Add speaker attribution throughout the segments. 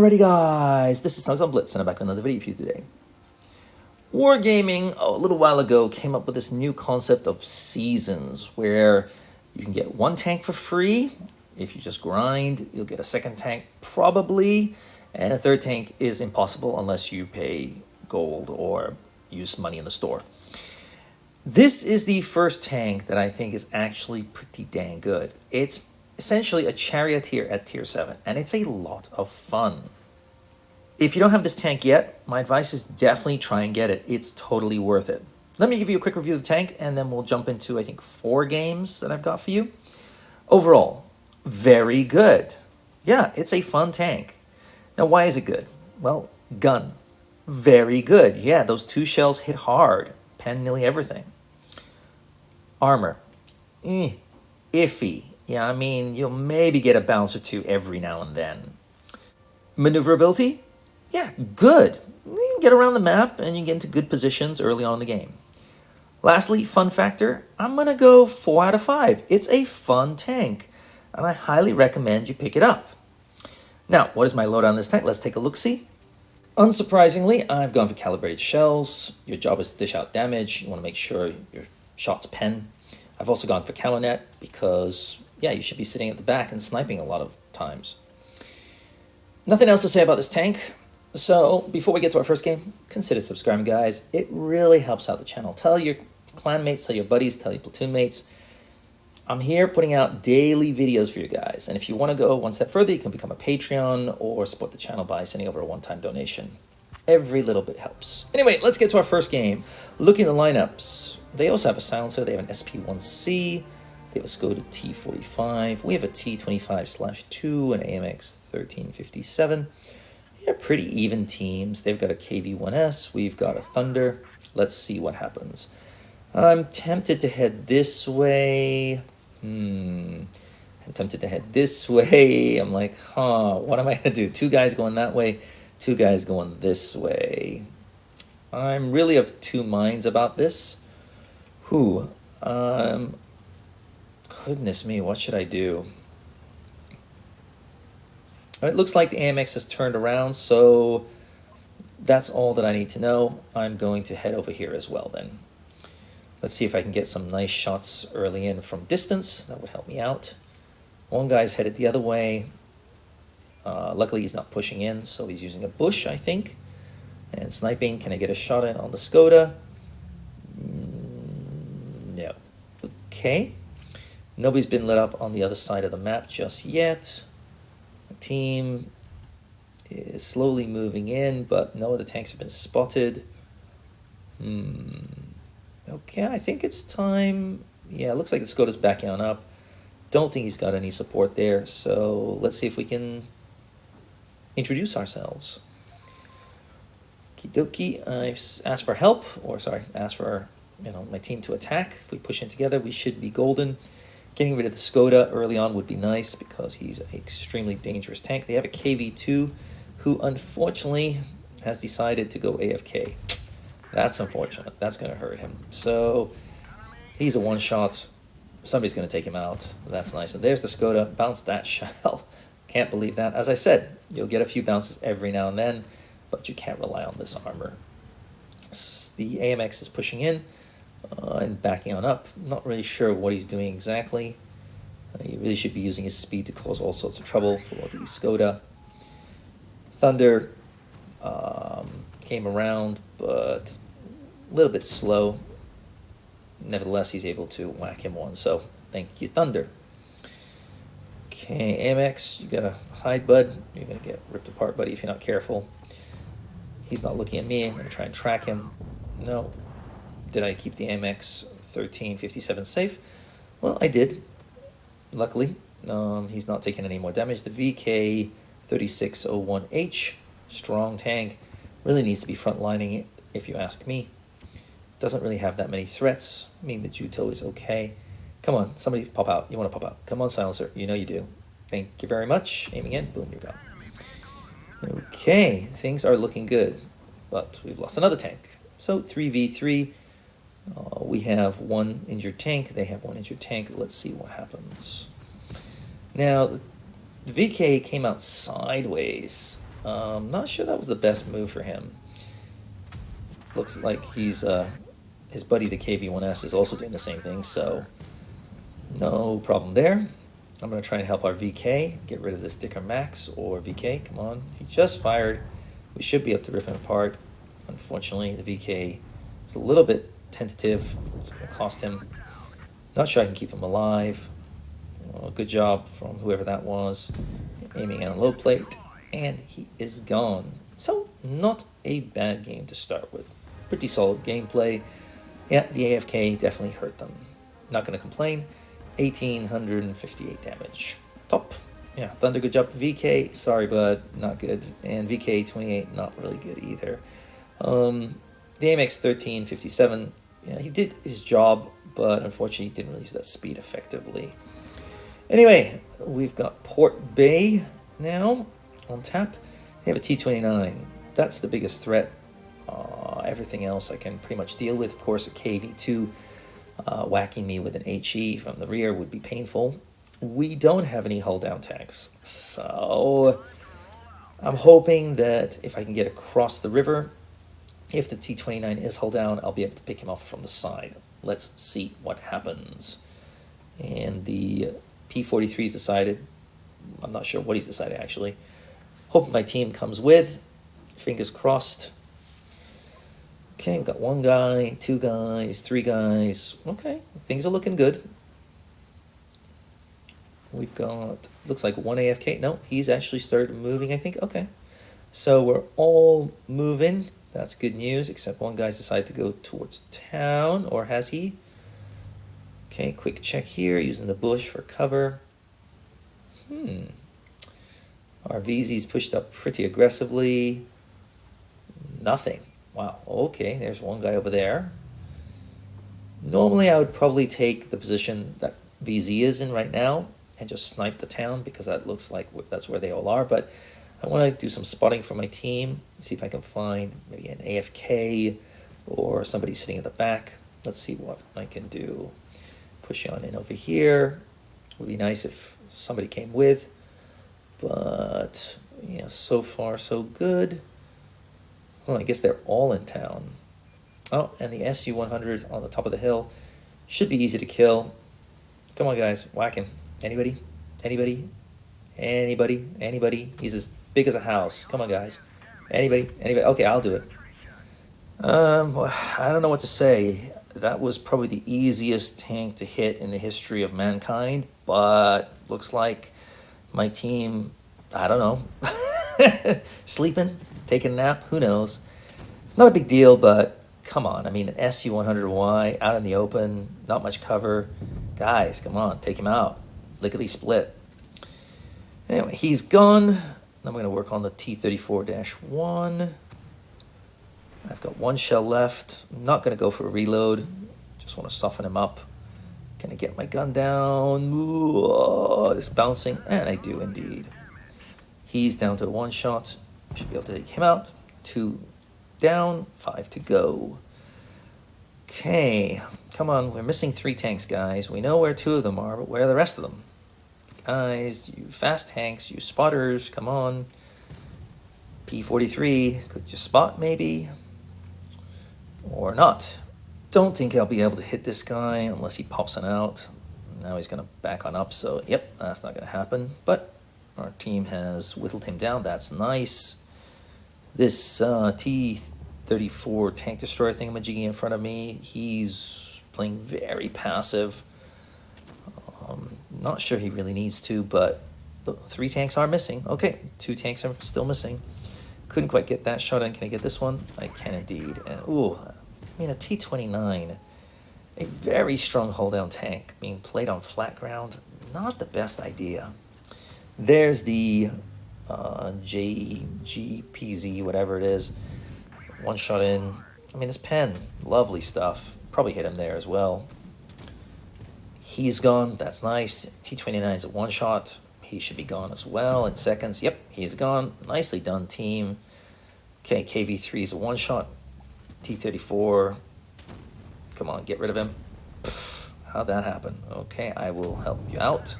Speaker 1: Alrighty guys, this is snugsonblitz and I'm back with another video for you today. Wargaming, a little while ago, came up with this new concept of seasons where you can get one tank for free. If you just grind, you'll get a second tank probably, and a third tank is impossible unless you pay gold or use money in the store. This is the first tank that I think is actually pretty dang good. It's essentially a charioteer at tier 7, and it's a lot of fun. If you don't have this tank yet, my advice is definitely try and get it. It's totally worth it. Let me give you a quick review of the tank, and then we'll jump into, I think, 4 games that I've got for you. Overall, very good. Yeah, it's a fun tank. Now, why is it good? Well, gun. Very good. Yeah, those 2 shells hit hard. Pen nearly everything. Armor. Iffy. Yeah, I mean, you'll maybe get a bounce or 2 every now and then. Maneuverability? Yeah, good. You can get around the map and you get into good positions early on in the game. Lastly, fun factor, I'm going to go 4 out of 5. It's a fun tank, and I highly recommend you pick it up. Now, what is my load on this tank? Let's take a look-see. Unsurprisingly, I've gone for calibrated shells. Your job is to dish out damage. You want to make sure your shots pen. I've also gone for calonet because, yeah, you should be sitting at the back and sniping a lot of times. Nothing else to say about this tank. So before we get to our first game, consider subscribing, guys. It really helps out the channel. Tell your clan mates, tell your buddies, tell your platoon mates. I'm here putting out daily videos for you guys. And if you want to go one step further, you can become a Patreon or support the channel by sending over a one-time donation. Every little bit helps. Anyway, let's get to our first game. Looking at the lineups, they also have a silencer. They have an SP1C. They have a Skoda T45. We have a T25/2, an AMX 1357. Yeah, pretty even teams. They've got a KV1S. We've got a Thunder. Let's see what happens. I'm tempted to head this way. I'm tempted to head this way. I'm like, what am I going to do? 2 guys going that way, 2 guys going this way. I'm really of 2 minds about this. Goodness me, what should I do? It looks like the AMX has turned around, so that's all that I need to know. I'm going to head over here as well then. Let's see if I can get some nice shots early in from distance. That would help me out. One guy's headed the other way. Luckily, he's not pushing in, so he's using a bush, I think. And sniping, can I get a shot in on the Skoda? No. Okay. Nobody's been lit up on the other side of the map just yet. The team is slowly moving in, but no other tanks have been spotted. Okay, I think it's time. Yeah, it looks like the Skoda's backing on up. Don't think he's got any support there, so let's see if we can introduce ourselves. Okie dokie, I've asked for help, asked for my team to attack. If we push in together, we should be golden. Getting rid of the Skoda early on would be nice because he's an extremely dangerous tank. They have a KV2 who unfortunately has decided to go AFK. That's unfortunate. That's going to hurt him. So he's a one-shot. Somebody's going to take him out. That's nice. And there's the Skoda. Bounce that shell. Can't believe that. As I said, you'll get a few bounces every now and then, but you can't rely on this armor. The AMX is pushing in and backing on up. Not really sure what he's doing exactly. He really should be using his speed to cause all sorts of trouble for the Skoda. Thunder came around, but a little bit slow. Nevertheless, he's able to whack him one, so thank you, Thunder. Okay, AMX, you gotta hide, bud. You're gonna get ripped apart, buddy, if you're not careful. He's not looking at me. I'm gonna try and track him. No. Did I keep the AMX 1357 safe? Well, I did, luckily. He's not taking any more damage. The VK 3601H, strong tank, really needs to be frontlining it, if you ask me. Doesn't really have that many threats. I mean, the Juto is okay. Come on, somebody pop out. You want to pop out. Come on, silencer. You know you do. Thank you very much. Aiming in. Boom, you're gone. Okay, things are looking good. But we've lost another tank. So 3v3. We have 1 injured tank. They have 1 injured tank. Let's see what happens. Now, the VK came out sideways. Not sure that was the best move for him. Looks like he's his buddy the KV1S is also doing the same thing, so no problem there. I'm going to try and help our VK get rid of this Dicker Max, or VK, come on. He just fired. We should be able to rip him apart. Unfortunately, the VK is a little bit tentative. It's going to cost him. Not sure I can keep him alive. Well, good job from whoever that was. Aiming at a low plate, and he is gone. So, not a bad game to start with. Pretty solid gameplay. Yeah, the AFK definitely hurt them. Not going to complain. 1,858 damage. Top. Yeah, Thunder, good job. VK, sorry bud, not good. And VK28, not really good either. The AMX 1357, yeah, he did his job, but unfortunately he didn't really use that speed effectively. Anyway, we've got Port Bay now on tap. They have a T29. That's the biggest threat. Everything else I can pretty much deal with. Of course, a KV2 whacking me with an HE from the rear would be painful. We don't have any hull down tanks, so I'm hoping that if I can get across the river, if the T29 is hull down, I'll be able to pick him off from the side. Let's see what happens. And the P43's decided. I'm not sure what he's decided, actually. Hope my team comes with. Fingers crossed. Okay, we've got 1 guy, 2 guys, 3 guys. Okay, things are looking good. We've got, looks like 1 AFK. No, he's actually started moving, I think. Okay, so we're all moving. That's good news, except 1 guy's decided to go towards town, or has he? Okay, quick check here, using the bush for cover. Our VZ's pushed up pretty aggressively. Nothing. Wow, okay, there's 1 guy over there. Normally I would probably take the position that VZ is in right now and just snipe the town, because that looks like that's where they all are, but I want to do some spotting for my team, see if I can find maybe an AFK or somebody sitting at the back. Let's see what I can do. Push on in over here. Would be nice if somebody came with, but yeah, so far so good. Well, I guess they're all in town. Oh, and the SU-100 on the top of the hill should be easy to kill. Come on, guys, whack him. Anybody? Anybody? Anybody? Anybody? He's as big as a house. Come on, guys. Anybody? Anybody? Okay, I'll do it. Well, I don't know what to say. That was probably the easiest tank to hit in the history of mankind, but looks like my team, I don't know, sleeping, taking a nap, who knows. It's not a big deal, but come on. I mean, an SU-100Y out in the open, not much cover. Guys, come on, take him out. Lickety split. Anyway, he's gone. I'm going to work on the T-34-1. I've got 1 shell left. I'm not going to go for a reload. Just want to soften him up. Can I get my gun down? Ooh, it's bouncing. And I do indeed. He's down to 1 shot. Should be able to take him out. 2 down, 5 to go. Okay, come on. We're missing 3 tanks, guys. We know where 2 of them are, but where are the rest of them? Guys, you fast tanks, you spotters, come on. P43, could you spot maybe? Or not. Don't think I'll be able to hit this guy unless he pops it out. Now he's going to back on up, so yep, that's not going to happen. But our team has whittled him down. That's nice. This T-34 tank destroyer thingamajiggy in front of me, he's playing very passive. Not sure he really needs to, but 3 tanks are missing. Okay, 2 tanks are still missing. Couldn't quite get that shot in. Can I get this one? I can indeed. And, ooh, I mean, a T-29, a very strong hold-down tank being played on flat ground, not the best idea. There's the JGPZ, whatever it is. 1 shot in. I mean, this pen, lovely stuff. Probably hit him there as well. He's gone. That's nice. T-29 is a 1 shot. He should be gone as well in seconds. Yep, he's gone. Nicely done, team. Okay, KV3 is a 1 shot. T-34. Come on, get rid of him. How'd that happen? Okay, I will help you out.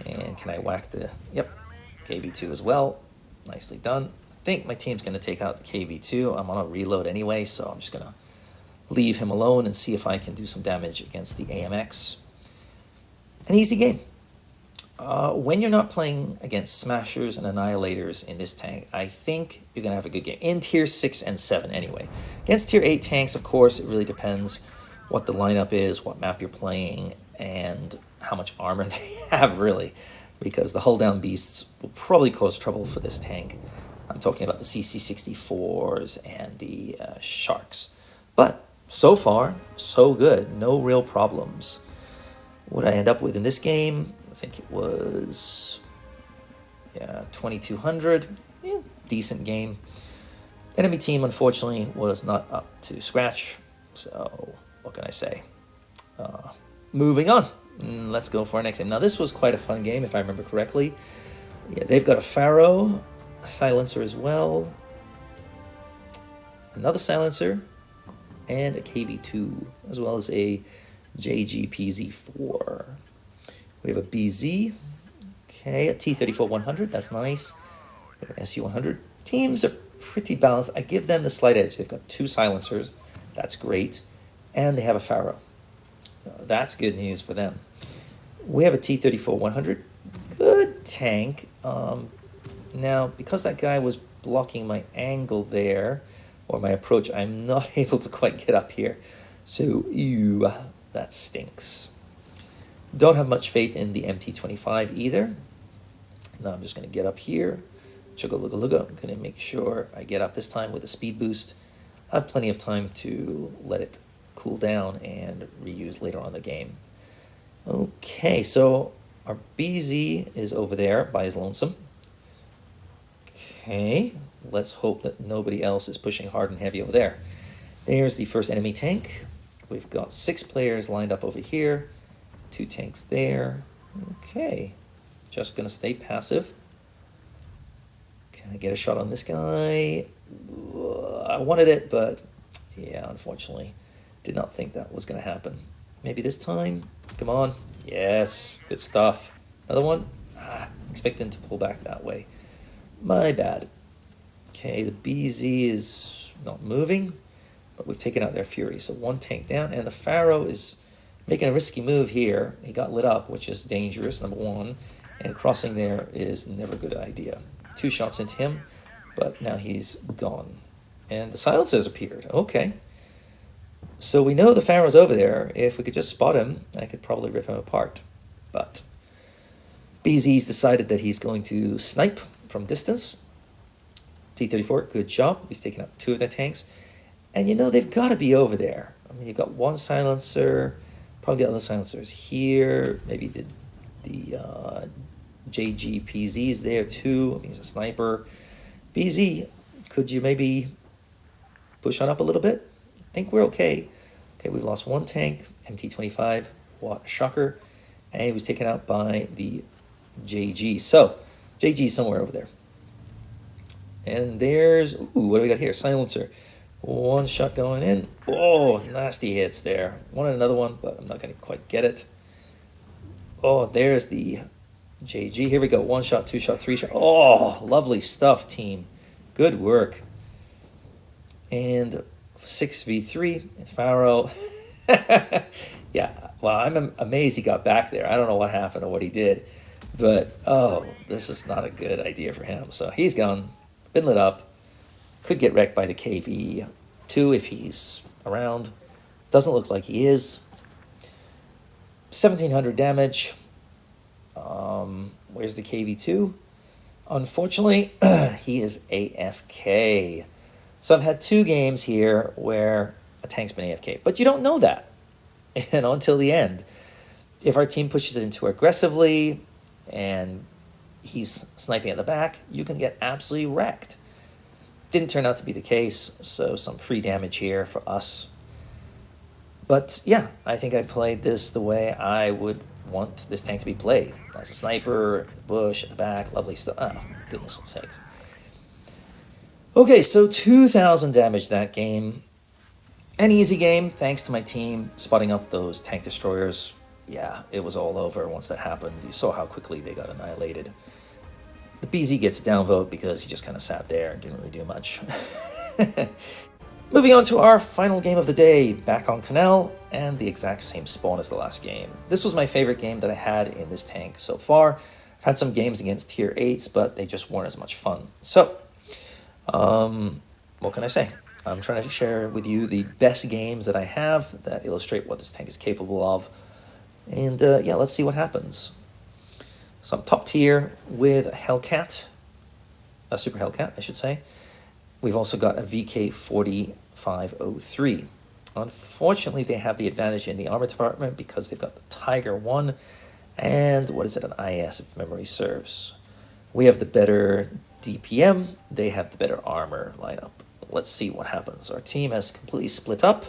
Speaker 1: And can I whack the... Yep, KV2 as well. Nicely done. I think my team's going to take out the KV2. I'm on a reload anyway, so I'm just going to leave him alone and see if I can do some damage against the AMX. An easy game. When you're not playing against Smashers and Annihilators in this tank, I think you're going to have a good game. In Tier 6 and 7 anyway. Against Tier 8 tanks, of course, it really depends what the lineup is, what map you're playing, and how much armor they have, really. Because the hull down beasts will probably cause trouble for this tank. I'm talking about the CC-64s and the Sharks. But so far, so good. No real problems. What I end up with in this game, I think it was 2,200. Yeah, decent game. Enemy team, unfortunately, was not up to scratch. So, what can I say? Moving on. Let's go for our next game. Now, this was quite a fun game, if I remember correctly. Yeah, they've got a Pharaoh, a silencer as well, another silencer, and a KV2, as well as a JGPZ4. We have a BZ, okay, a T-34-100, that's nice. We have an SU-100. Teams are pretty balanced. I give them the slight edge. They've got 2 silencers, that's great, and they have a Pharaoh. That's good news for them. We have a T-34-100, good tank. Now, because that guy was blocking my angle there, or my approach, I'm not able to quite get up here. So, ew, that stinks. Don't have much faith in the MT-25 either. Now I'm just going to get up here. Chugga-lugga-lugga. I'm going to make sure I get up this time with a speed boost. I have plenty of time to let it cool down and reuse later on in the game. Okay, so our BZ is over there by his lonesome. Okay, let's hope that nobody else is pushing hard and heavy over there. There's the first enemy tank. We've got 6 players lined up over here. 2 tanks there. Okay, just gonna stay passive. Can I get a shot on this guy? I wanted it, but yeah, unfortunately, did not think that was gonna happen. Maybe this time? Come on. Yes, good stuff. Another one? Expecting to pull back that way. My bad. Okay, the BZ is not moving, but we've taken out their Fury. So 1 tank down, and the Pharaoh is making a risky move here. He got lit up, which is dangerous, number 1. And crossing there is never a good idea. 2 shots into him, but now he's gone. And the silencers appeared. Okay. So we know the Pharaoh's over there. If we could just spot him, I could probably rip him apart. But BZ's decided that he's going to snipe from distance. T-34, good job. We've taken out 2 of their tanks. And you know, they've got to be over there. I mean, you've got 1 silencer. Probably the other silencers here. Maybe the JGPZ is there too. I mean, he's a sniper. BZ, could you maybe push on up a little bit? I think we're okay. Okay, we've lost 1 tank, MT-25, what shocker. And he was taken out by the JG. So, JG is somewhere over there. And there's, ooh, what do we got here? Silencer. 1 shot going in. Oh, nasty hits there. Wanted another one, but I'm not going to quite get it. Oh, there's the JG. Here we go. 1 shot, 2 shot, 3 shot. Oh, lovely stuff, team. Good work. And 6v3 and Pharaoh. Yeah, well, I'm amazed he got back there. I don't know what happened or what he did. But, oh, this is not a good idea for him. So he's gone. Been lit up. Could get wrecked by the KV2 if he's around. Doesn't look like he is. 1,700 damage. Where's the KV2? Unfortunately, he is AFK. So I've had 2 games here where a tank's been AFK. But you don't know that until the end. If our team pushes it in too aggressively and he's sniping at the back, you can get absolutely wrecked. Didn't turn out to be the case, so some free damage here for us. But yeah, I think I played this the way I would want this tank to be played. As a sniper, bush at the back, lovely stuff. Oh, goodness sakes. Okay, so 2,000 damage that game. An easy game, thanks to my team spotting up those tank destroyers. Yeah, it was all over once that happened. You saw how quickly they got annihilated. The BZ gets a downvote because he just kind of sat there and didn't really do much. Moving on to our final game of the day, back on Canal, and the exact same spawn as the last game. This was my favorite game that I had in this tank so far. I've had some games against tier 8s, but they just weren't as much fun. So, what can I say? I'm trying to share with you the best games that I have that illustrate what this tank is capable of. And yeah, let's see what happens. So I'm top tier with a Hellcat, a Super Hellcat, I should say. We've also got a VK4503. Unfortunately, they have the advantage in the armor department because they've got the Tiger 1 and, what is it, an IS if memory serves. We have the better DPM, they have the better armor lineup. Let's see what happens. Our team has completely split up,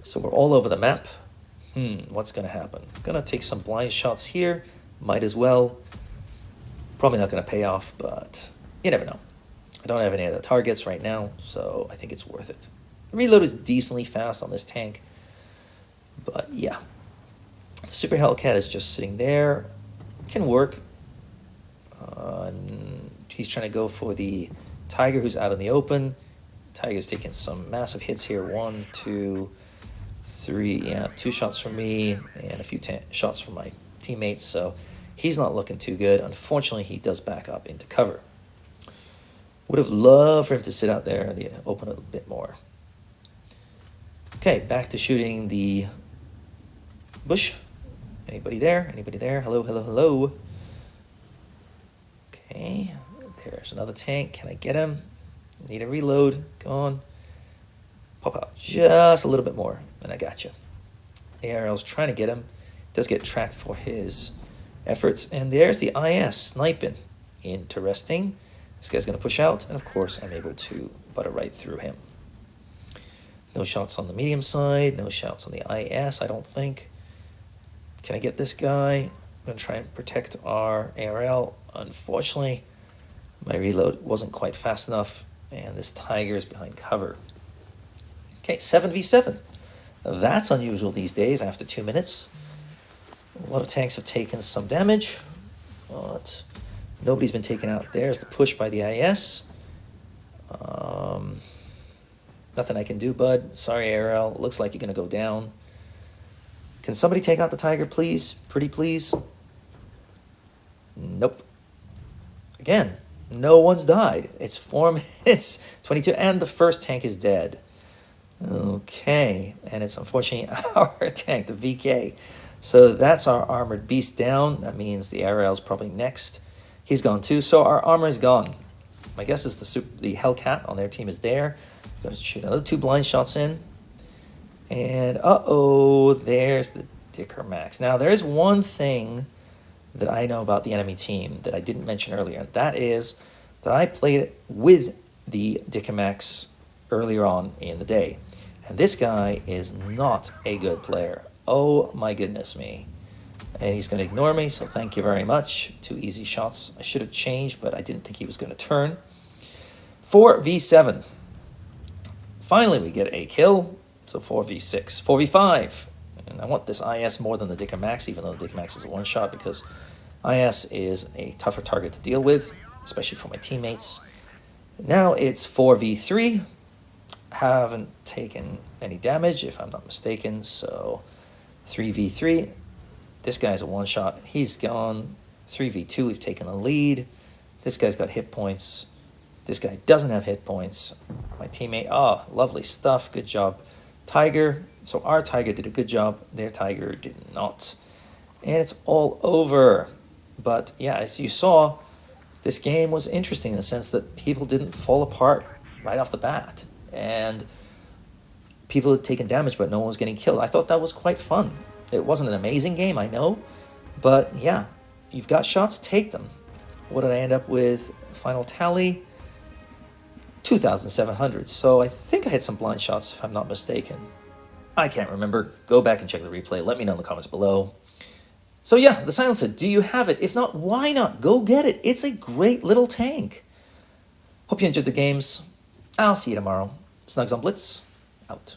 Speaker 1: so we're all over the map. What's going to happen? I'm going to take some blind shots here, might as well. Probably not going to pay off, but you never know. I don't have any other targets right now, so I think it's worth it. The reload is decently fast on this tank, but yeah. The Super Hellcat is just sitting there. Can work. He's trying to go for the Tiger who's out in the open. Tiger's taking some massive hits here. 1, 2, 3. Yeah, 2 shots from me and a few shots from my teammates, so he's not looking too good. Unfortunately, he does back up into cover. Would have loved for him to sit out there in the open a bit more. Okay, back to shooting the bush. Anybody there? Anybody there? Hello, hello, hello. Okay, there's another tank. Can I get him? Need a reload. Come on. Pop out just a little bit more, and I got you. ARL's trying to get him. Does get tracked for his efforts. And there's the IS sniping. Interesting. This guy's going to push out, and of course I'm able to butter right through him. No shots on the medium side, no shots on the IS, I don't think. Can I get this guy? I'm going to try and protect our ARL. Unfortunately, my reload wasn't quite fast enough, and this Tiger is behind cover. Okay, 7v7. That's unusual these days after 2 minutes. A lot of tanks have taken some damage, but nobody's been taken out. There's the push by the IS. Nothing I can do, bud. Sorry, ARL. Looks like you're going to go down. Can somebody take out the Tiger, please? Pretty please? Nope. Again, no one's died. It's 4 minutes, 22, and the first tank is dead. Okay, and it's unfortunately our tank, the VK. So that's our armored beast down. That means the ARL's probably next. He's gone too, so our armor is gone. My guess is the Hellcat on their team is there. Going to shoot another 2 blind shots in. And uh-oh, there's the Dicker Max. Now, there is one thing that I know about the enemy team that I didn't mention earlier. And that is that I played with the Dicker Max earlier on in the day. And this guy is not a good player. Oh my goodness me. And he's going to ignore me, so thank you very much. 2 easy shots. I should have changed, but I didn't think he was going to turn. 4v7. Finally, we get a kill. So 4v6. 4v5. And I want this IS more than the Dicker Max, even though the Dicker Max is a one-shot, because IS is a tougher target to deal with, especially for my teammates. Now it's 4v3. Haven't taken any damage, if I'm not mistaken, so 3v3. This guy's a one-shot. He's gone. 3v2, we've taken the lead. This guy's got hit points. This guy doesn't have hit points. My teammate, oh, lovely stuff. Good job, Tiger. So our Tiger did a good job. Their Tiger did not. And it's all over. But yeah, as you saw, this game was interesting in the sense that people didn't fall apart right off the bat. And people had taken damage, but no one was getting killed. I thought that was quite fun. It wasn't an amazing game, I know. But yeah, you've got shots, take them. What did I end up with? Final tally? 2,700. So I think I had some blind shots, if I'm not mistaken. I can't remember. Go back and check the replay. Let me know in the comments below. So yeah, the Silencer, do you have it? If not, why not? Go get it. It's a great little tank. Hope you enjoyed the games. I'll see you tomorrow. Snugs on Blitz, out.